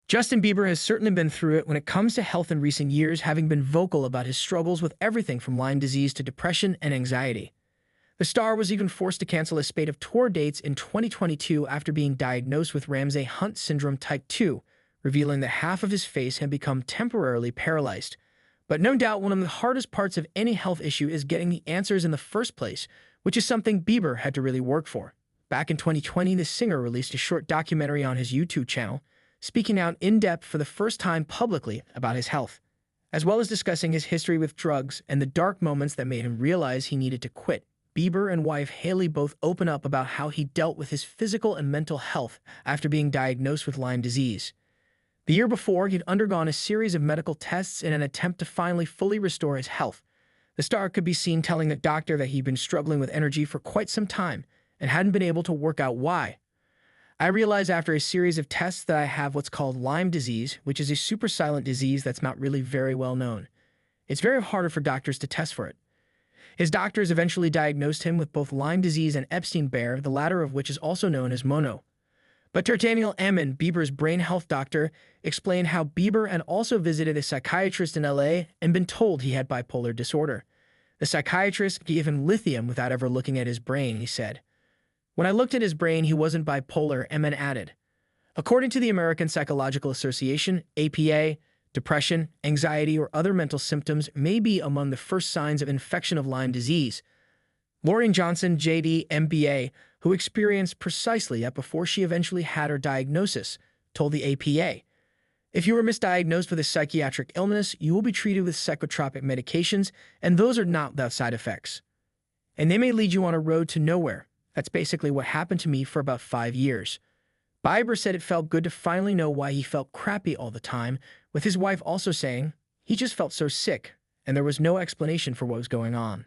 Justin Bieber has certainly been through it when it comes to health in recent years, having been vocal about his struggles with everything from Lyme disease to depression and anxiety. The star was even forced to cancel a spate of tour dates in 2022 after being diagnosed with Ramsay-Hunt syndrome type 2, revealing that half of his face had become temporarily paralyzed. But no doubt one of the hardest parts of any health issue is getting the answers in the first place, which is something Bieber had to really work for. Back in 2020, the singer released a short documentary on his YouTube channel, speaking out in depth for the first time publicly about his health, as well as discussing his history with drugs and the dark moments that made him realize he needed to quit. Bieber and wife Hailey both open up about how he dealt with his physical and mental health after being diagnosed with Lyme disease. The year before, he'd undergone a series of medical tests in an attempt to finally fully restore his health. The star could be seen telling the doctor that he'd been struggling with energy for quite some time and hadn't been able to work out why. I realized after a series of tests that I have what's called Lyme disease, which is a super silent disease that's not really very well known. It's very harder for doctors to test for it. His doctors eventually diagnosed him with both Lyme disease and Epstein-Barr, the latter of which is also known as mono. But Daniel Ammon, Bieber's brain health doctor, explained how Bieber had also visited a psychiatrist in LA and been told he had bipolar disorder. The psychiatrist gave him lithium without ever looking at his brain, he said. When I looked at his brain, he wasn't bipolar, Ammon added. According to the American Psychological Association, APA, depression, anxiety, or other mental symptoms may be among the first signs of infection of Lyme disease. Lauren Johnson, JD, MBA, who experienced precisely that before she eventually had her diagnosis, told the APA, "If you were misdiagnosed with a psychiatric illness, you will be treated with psychotropic medications, and those are not without side effects. And they may lead you on a road to nowhere. That's basically what happened to me for about 5 years." Bieber said it felt good to finally know why he felt crappy all the time, with his wife also saying, "He just felt so sick, and there was no explanation for what was going on."